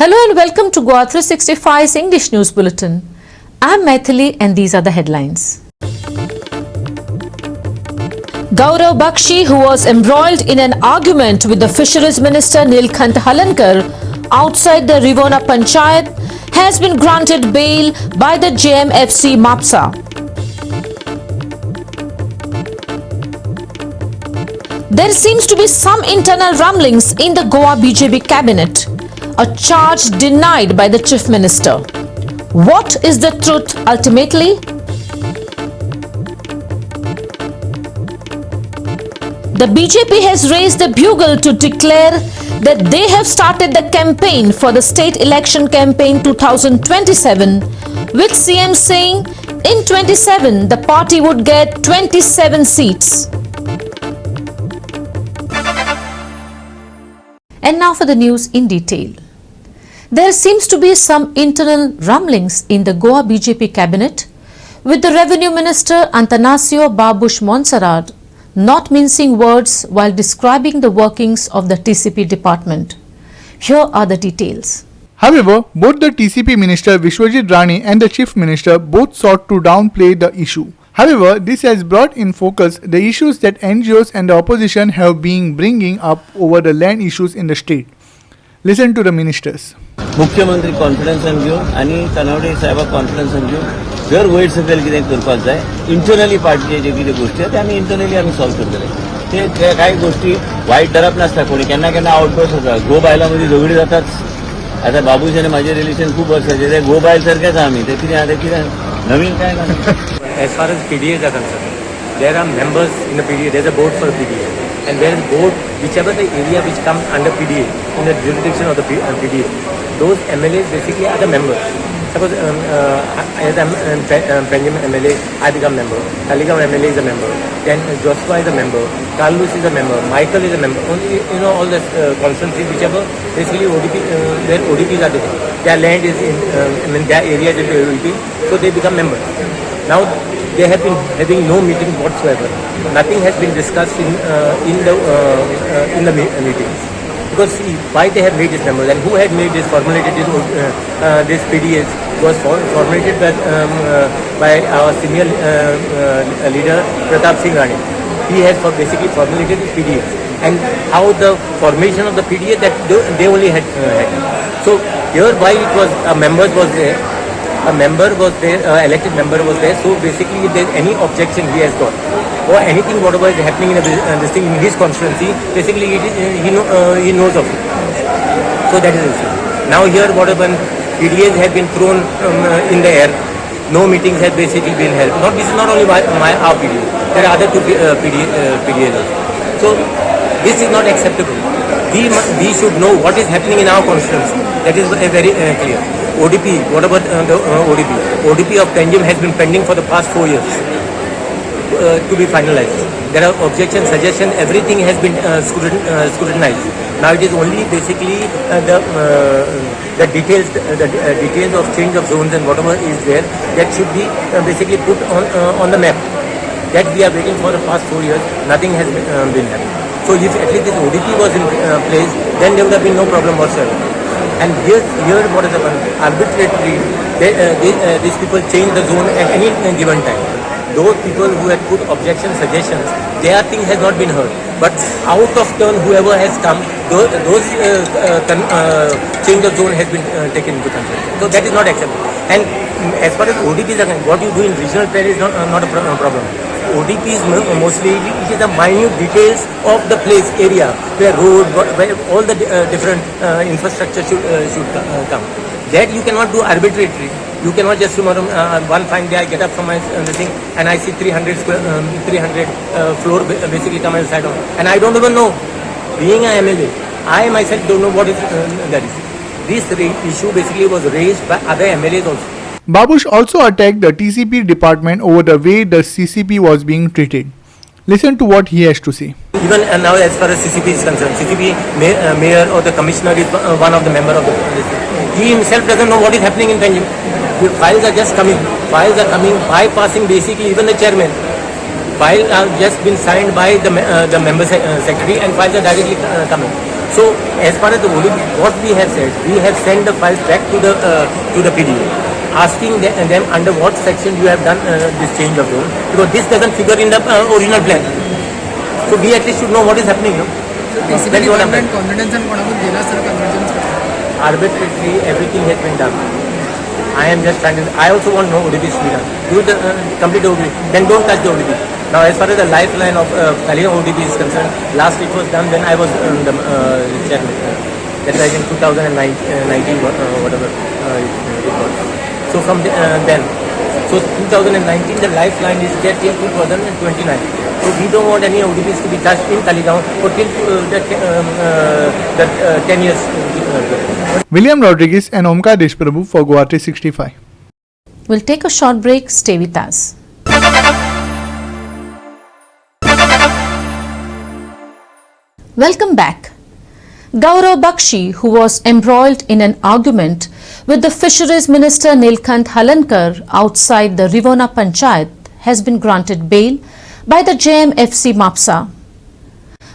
Hello and welcome to Goa 365's English News Bulletin. I'm Maithili and these are the headlines. Gaurav Bakshi, who was embroiled in an argument with the Fisheries Minister Nilkanth Halankar outside the Rivona Panchayat, has been granted bail by the JMFC Mapsa. There seems to be some internal rumblings in the Goa BJP cabinet. A charge denied by the Chief Minister. What is the truth ultimately? The BJP has raised the bugle to declare that they have started the campaign for the state election campaign 2027, with CM saying in 27 the party would get 27 seats. And now for the news in detail. There seems to be some internal rumblings in the Goa BJP cabinet, with the Revenue Minister Antanasio Babush Monserrat not mincing words while describing the workings of the TCP department. Here are the details. However, both the TCP Minister Vishwajit Rani and the Chief Minister both sought to downplay the issue. However, this has brought in focus the issues that NGOs and the opposition have been bringing up over the land issues in the state. Listen to the ministers. मुख्यमंत्री कॉन्फिडन्सान घेवन आनी तानावडे साहेबाक कॉन्फिडन्सान घेवन जर वयर सकयल कितें करपाक जाय इंटरनली पार्टीचे जे कितें गोश्टी आसा ते आमी इंटरनली आमी सॉल्व करतले ते कांय गोश्टी वायट धरप नासता कोणी केन्ना केन्ना आउटबर्स्ट जाता गो बायलां मदीं झगडी जाताच आतां बाबूश आनी म्हाजें रिलेशन खूब वर्सांचें ते गो बायल सारकेंच आहा आमी ते कितें आहा ते कितें नवीन कांय ना. As far as PDAs are concerned, there are members in the PDA, there is a board for the PDA, and there is board, whichever the area which comes under PDA, in the jurisdiction of the PDA, those MLAs basically are the members. Suppose as Benjamin MLA, I become member, Kaligam MLA is a member, then Joshua is a member, Carlos is a member, Michael is a member, only, all the constituencies, whichever, basically ODP, their ODPs are there. Their land is in, their area is in ODP, so they become members. Now, they have been having no meeting whatsoever. Nothing has been discussed in the meetings. Because see, why they have made this members and who had made this, formulated this PDAs was formulated by our senior leader Pratap Singh Rani. He has basically formulated this PDA and how the formation of the PDA that they only had. So here why it was members was there. A member was there, elected member was there, so basically if there is any objection he has got or anything whatever is happening in this thing in his constituency, basically he knows of it. So that is the issue. Now here whatever PDAs have been thrown in the air, no meetings have basically been held. This is not only our PDA, there are other two PDAs also. So this is not acceptable. We should know what is happening in our constituency. That is very clear. ODP, what about the ODP? ODP of Panjim has been pending for the past 4 years to be finalized. There are objections, suggestions, everything has been scrutinized. Now it is only basically the details of change of zones and whatever is there that should be basically put on the map. That we are waiting for the past 4 years. Nothing has been happening. So if at least this ODP was in place, then there would have been no problem whatsoever. And here what is happened? Arbitrarily, these people change the zone at any given time. Those people who had put objections, suggestions, their thing has not been heard. But out of turn, whoever has come, those change of zone has been taken into consideration. So that is not acceptable. And as far as ODPs are concerned, what you do in regional plan is not a problem. ODPs mostly it is the minute details of the place area where road, where all the different infrastructure should come. That you cannot do arbitrarily. You cannot just tomorrow one fine day I get up from my thing and I see 300 floor basically come inside of, and I don't even know. Being an MLA, I myself don't know what is that is. This issue basically was raised by other MLAs also. Babush also attacked the TCP department over the way the CCP was being treated. Listen to what he has to say. Even now as far as CCP is concerned, CCP mayor or the commissioner is one of the member of the he himself doesn't know what is happening in Panjim. The files are just coming. Files are coming, bypassing basically even the chairman. Files have just been signed by the member secretary and files are directly coming. So as far as the ODB, what we have said, we have sent the files back to the PDA, asking them under what section you have done this change of role, because this doesn't figure in the original plan. So we at least should know what is happening. No? That's what I'm saying. Arbitrarily, everything has been done. I am just trying to. I also want no ODBs to be done. Do the complete ODB. Then don't touch the ODB. Now, as far as the lifeline of Taliban ODB is concerned, last it was done when I was the chairman. That was in 2019, whatever it was. So from then, so 2019, the lifeline is there till 2029. So we don't want any ODBs to be touched in Taliban for till that 10 years. William Rodriguez and Omkar Deshprabhu for Guwahati 65. We'll take a short break. Stay with us. Welcome back. Gaurav Bakshi, who was embroiled in an argument with the Fisheries Minister Nilkant Halankar outside the Rivona Panchayat, has been granted bail by the JMFC Mapsa.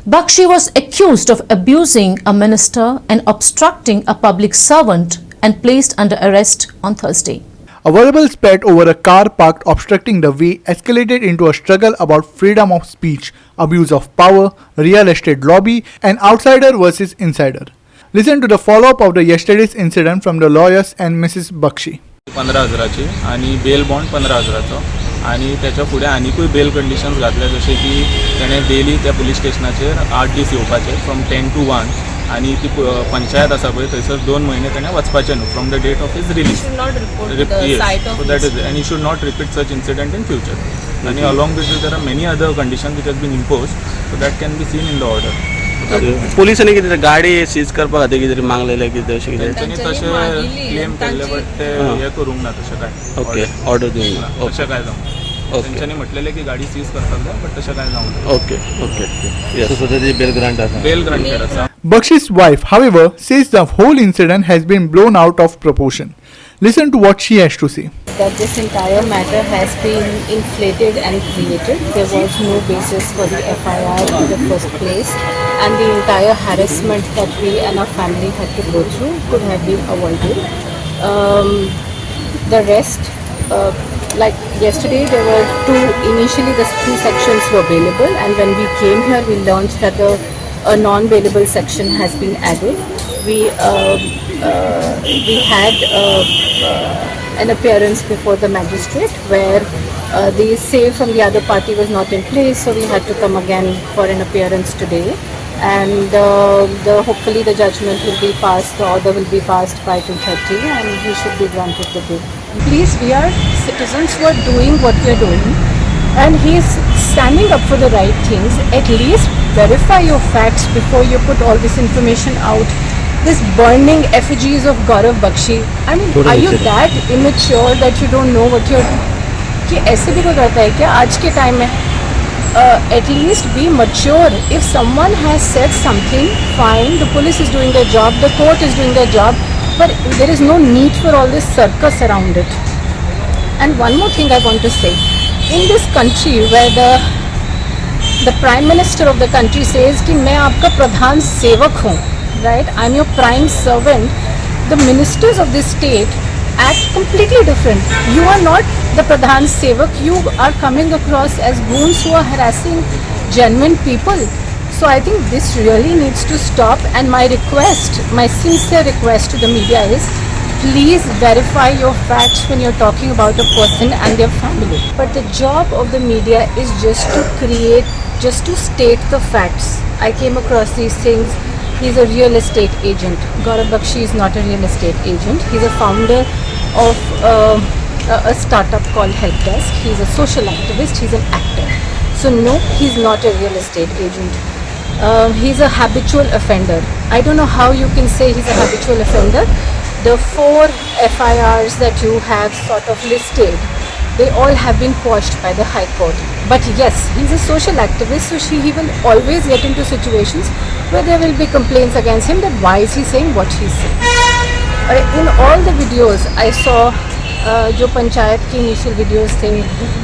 Bakshi was accused of abusing a minister and obstructing a public servant and placed under arrest on Thursday. A verbal spat over a car parked obstructing the way escalated into a struggle about freedom of speech, abuse of power, real estate lobby, and outsider versus insider. Listen to the follow-up of the yesterday's incident from the lawyers and Mrs. Bakshi. 15,000ची आणि bail bond 15,000चा आणि त्याच्या पुढे आनीकूय bell conditions घातले जसे की त्याने daily त्या पुलीस स्टेशनाचेर 8 दीस येवपाचे फ्रॉम 10 to 1 आणि ती पंचायत आसा पळय थंयसर 2 म्हयने त्याने वचपाचें न्हू from the date of his release so that is and you should not repeat such incident in future आणि along with there are many other condition which has been impose so that can be seen in the order. पोलिसांनी कितें गाडी seize करपा खातीर कितें मागलेलें कितें अशें कितें त्यांनी तशें क्लेम केल्ले बट ते हे करूंक ना तशें काय ओके ऑर्डर दिवंक ना तशें काय जावं त्यांच्यानी म्हटलेलें की गाडी सीज करपाक जाय बट तशें काय जावं ओके ओके बेल ग्रांट आसा बेल ग्रांटेड आसा. Bakshi's wife, however, says the whole incident has been blown out of proportion. Listen to what she has to say. That this entire matter has been inflated and created. There was no basis for the FIR in the first place, and the entire harassment that we and our family had to go through could have been avoided. The rest, like yesterday, there were initially the 2 sections were available, and when we came here, we learned that a non-bailable section has been added. We had an appearance before the magistrate where the say from the other party was not in place, so we had to come again for an appearance today. And hopefully the judgment will be passed, the order will be passed by 2:30, and we should be granted the bail. Please, we are citizens who are doing what we are doing, and he is standing up for the right things. At least verify your facts before you put all this information out. This burning effigies of Gaurav Bakshi. I mean, are you that immature that you don't know what you're... कि ऐसे भी कुछ रहता है क्या आज के time में? At least be mature. If someone has said something, fine, the police is doing their job, the court is doing their job, but there is no need for all this circus around it. And one more thing I want to say. In this country where the Prime Minister of the country says कि मैं आपका प्रधान सेवक हूँ, right? I'm your prime servant. The ministers of this state act completely different. You are not the Pradhan Sevak. You are coming across as goons who are harassing genuine people. So I think this really needs to stop. And my request, my sincere request to the media is, please verify your facts when you're talking about a person and their family. But the job of the media is just to state the facts. I came across these things. He's a real estate agent. Gaurav Bakshi is not a real estate agent. He's a founder of a startup called Helpdesk. He's a social activist. He's an actor. So no, he's not a real estate agent. He's a habitual offender. I don't know how you can say he's a habitual offender. The 4 FIRs that you have sort of listed, they all have been quashed by the High Court. But yes, he's a social activist, so he will always get into situations where there will be complaints against him that why is he saying what he's saying. In all the videos I saw, जो पंचायत की initial videos थे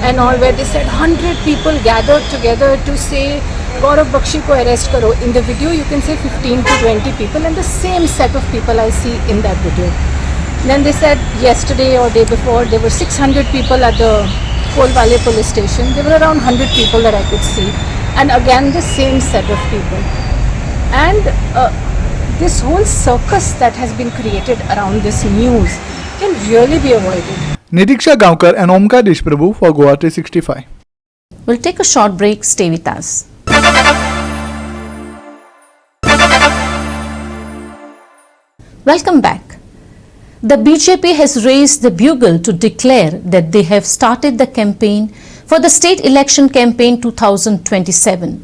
and all, where they said 100 people gathered together to say Gaurav Bakshi ko arrest karo. In the video you can say 15 to 20 people and the same set of people I see in that video. Then they said yesterday or day before there were 600 people at the Kolwale police station. There were around 100 people that I could see, and again the same set of people. And this whole circus that has been created around this news can really be avoided. Nidiksha Gaonkar and Omkar Deshprabhu for Goa 365. We'll take a short break. Stay with us. Welcome back. The BJP has raised the bugle to declare that they have started the campaign for the state election campaign 2027.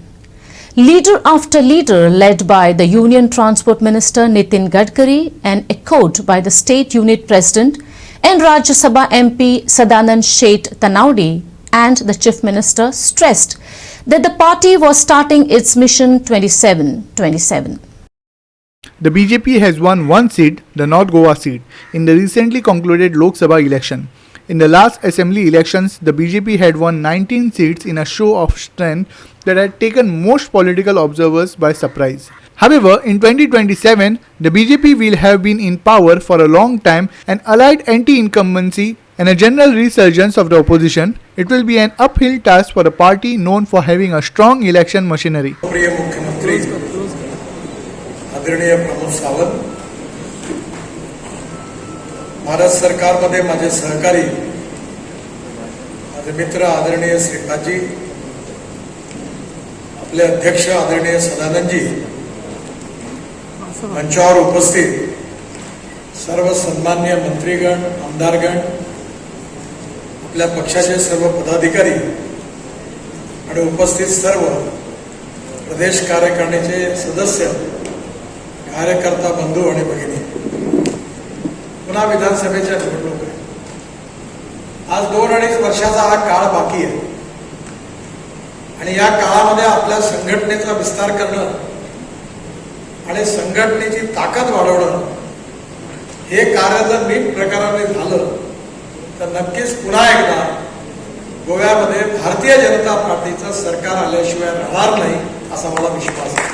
Leader after leader, led by the Union Transport Minister Nitin Gadkari and echoed by the State Unit President and Rajya Sabha MP Sadanand Sheth Tanaudi and the Chief Minister, stressed that the party was starting its mission 27-27. The BJP has won one seat, the North Goa seat, in the recently concluded Lok Sabha election. In the last assembly elections, the BJP had won 19 seats in a show of strength that had taken most political observers by surprise. However, in 2027, the BJP will have been in power for a long time, and allied anti-incumbency and a general resurgence of the opposition, it will be an uphill task for a party known for having a strong election machinery. प्रिय मुख्यमंत्री आदरणीय प्रमोद सावंत, भारत सरकारमध्ये माझे सहकारी माझे मित्र आदरणीय श्रीपादजी, आपले अध्यक्ष आदरणीय सदानंदजी, मंचावर उपस्थित सर्व सन्मान्य मंत्रीगण, आमदारगण, आपल्या पक्षाचे सर्व पदाधिकारी आणि उपस्थित सर्व प्रदेश कार्यकारिणीचे सदस्य, कार्यकर्ता बंधू आणि भगिनी, पुन्हा विधानसभेच्या निवडणूक आहे. आज 2-2.5 वर्षाचा हा काळ बाकी आहे आणि या काळामध्ये आपल्या संघटनेचा विस्तार करणं आणि संघटनेची ताकद वाढवणं हे कार्य जर नीट प्रकाराने झालं तर नक्कीच पुन्हा एकदा गोव्यामध्ये भारतीय जनता पार्टीचं सरकार आल्याशिवाय राहणार नाही असा मला विश्वास आहे.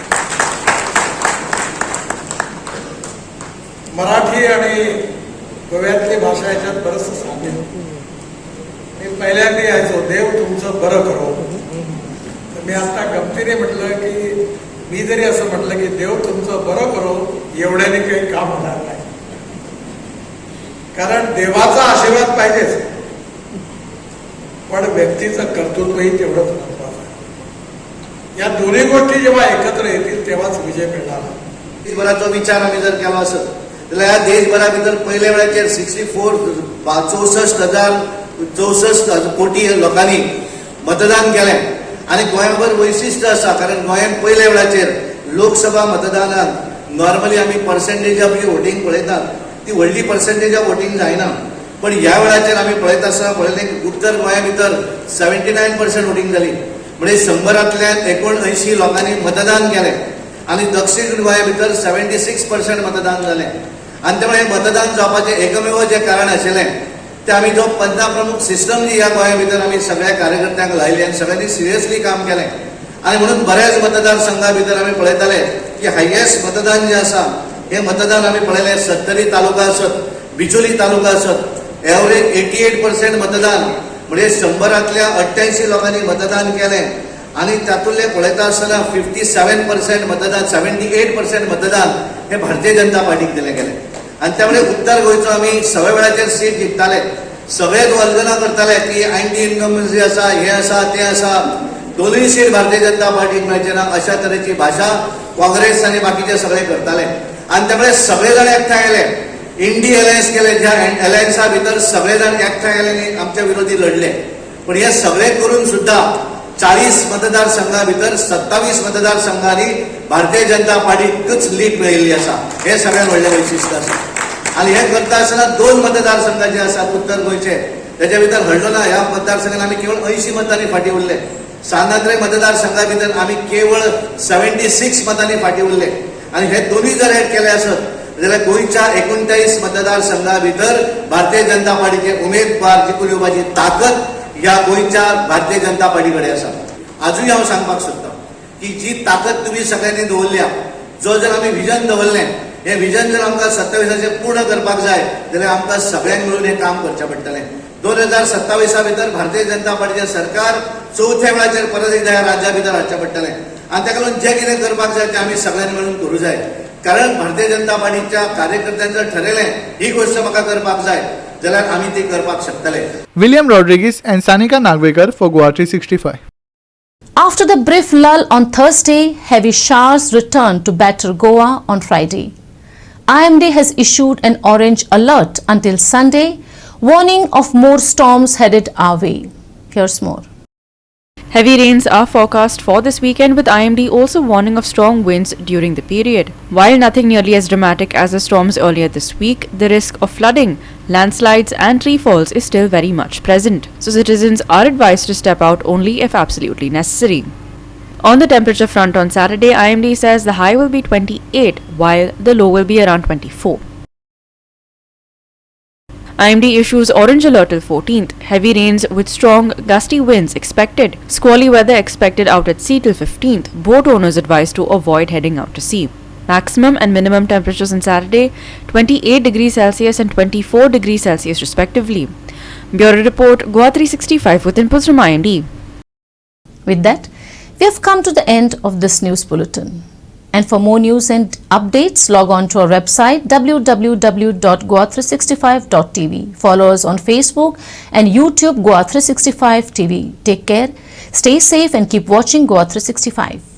मराठी आणि गोव्यातली भाषा याच्यात बरंच साम्य. मी पहिल्यांदा यायचो, देव तुमचं बरं करो. तर मी आता गमतीने म्हटलं की मी जरी असं म्हटलं की देव तुमचं बरं करो, एवढ्याने काही काम होणार नाही, कारण देवाचा आशीर्वाद पाहिजेच, पण व्यक्तीचं कर्तृत्वही तेवढंच महत्वाचं आहे. या दोन्ही गोष्टी जेव्हा एकत्र येतील तेव्हाच विजय मिळणार. देशभराचो विचार आम्ही जर केलो असत जाल्यार ह्या देशभरा भितर पयल्या वेळाचेर 64 कोटी लोकांनी मतदान केलें आनी गोंयभर वैशिश्ट्य आसा, कारण गोंयांत पयल्या वेळाचेर लोकसभा मतदानात नॉर्मली आमी पर्सेंटेज ऑफ जी वोटींग पळयतात ती व्हडली पर्सेंटेज ऑफ वोटींग जायना, पण ह्या वेळाचेर आमी पळयता आसतना पळयलें उत्तर गोंया भितर 79% वोटींग जाली, म्हणजे 100रांतल्यान 79 लोकांनी मतदान केलें आनी दक्षिण गोंया भितर 76% मतदान जालें. आनी त्यामुळे मतदान जावपाचें एकमेव जें कारण आशिल्लें ते आमी जो 15 प्रमुख सिस्टम जी ह्या गोंया भितर आमी सगळ्या कार्यकर्त्यांक लायली आनी सगळ्यांनी सिरियसली काम केलें. आनी म्हणून बऱ्याच मतदारसंघा भितर आमी पळयताले की हायेस्ट मतदान जें आसा हे मतदान आमी पळयलें 70 तालुका आसत, बिचोली तालुका आसत, एवरेज 88% मतदान, म्हणजे 100रांतल्या 88 लोकांनी मतदान केलें आनी तातूंतले पळयता आसतना 57% मतदान, 78% मतदान हे भारतीय जनता पार्टीक दिलें गेलें. आनी त्यामुळे उत्तर गोंयचो आमी सगळ्या वेळाचेर सीट जिखताले, सगळेच वर्जना करताले की एंटी इनकम्बन्सी आसा, हे आसा, ते आसा, दोनूय सीट भारतीय जनता पार्टीक मेळचे ना, अशा तरेची भाशा काँग्रेस आनी बाकीचे सगळे करताले. आनी त्यामुळे सगळे जाण एकठांय येले, इंडी अलायन्स केले, ज्या अलायन्सा भितर सगळे जाण एकठांय येले आनी आमच्या विरोधी लढले. पण हे सगळे करून सुद्धा 40 मतदारसंघा भितर 27 मतदारसंघांनी भारतीय जनता पार्टीकच लीड मेळिल्ली आसा. हे सगळ्यात व्हडलें वैशिश्ट्य आसा. आनी हे करता आसतना 2 मतदारसंघ जे आसात उत्तर गोंयचे, तेच्या भितर घडलो ना, ह्या मतदारसंघात आमी केवळ 80 मतांनी फाटी उरले. सानात्रे मतदारसंघा भितर आमी केवळ 76 मतांनी फाटी उरले. आनी हे दोन्ही जर एड केले आसत जाल्यार गोंयच्या 39 मतदारसंघा भितर भारतीय जनता पार्टीचे उमेदवार जिखून येवपाची ताकद ह्या गोंयच्या भारतीय जनता पार्टी कडेन आसा. आजूय हांव सांगपाक सोदतां की जी ताकद तुम्ही सगळ्यांनी दवरल्या, जो जर आमी विजन दवरलें, हे विजन जर आमकां 27 पूर्ण करपाक जाय जाल्यार आमकां सगळ्यांक मिळून हे काम करचें पडटलें. 2027 भितर भारतीय जनता पार्टीचें सरकार चवथ्या वेळाचेर परत एकदा ह्या राज्या भितर हाडचें पडटलें आनी ताका लागून जें कितें करपाक जाय तें आमी सगळ्यांनी मिळून करूं जाय. कारण भारतीय जनता पार्टीच्या कार्यकर्त्यांनी जर ठरयलें ही गोष्ट म्हाका करपाक जाय जाल्यार आमी ती करपाक शकतले. William Rodriguez and Sanika Nagvekar for Goa 365. After the brief lull on Thursday, heavy showers returned to batter Goa on Friday. IMD has issued an orange alert until Sunday, warning of more storms headed our way. Here's more. Heavy rains are forecast for this weekend, with IMD also warning of strong winds during the period. While nothing nearly as dramatic as the storms earlier this week, the risk of flooding, landslides and tree falls is still very much present. So citizens are advised to step out only if absolutely necessary. On the temperature front on Saturday, IMD says the high will be 28 while the low will be around 24. IMD issues orange alert till 14th. Heavy rains with strong gusty winds expected. Squally weather expected out at sea till 15th. Boat owners advised to avoid heading out to sea. Maximum and minimum temperatures on Saturday 28 degrees Celsius and 24 degrees Celsius respectively. Bureau Report, Goa 365 with inputs from IMD. With that, we have come to the end of this news bulletin. And for more news and updates, log on to our website www.goa365.tv. Follow us on Facebook and YouTube Goa 365 TV. Take care, stay safe and keep watching Goa 365.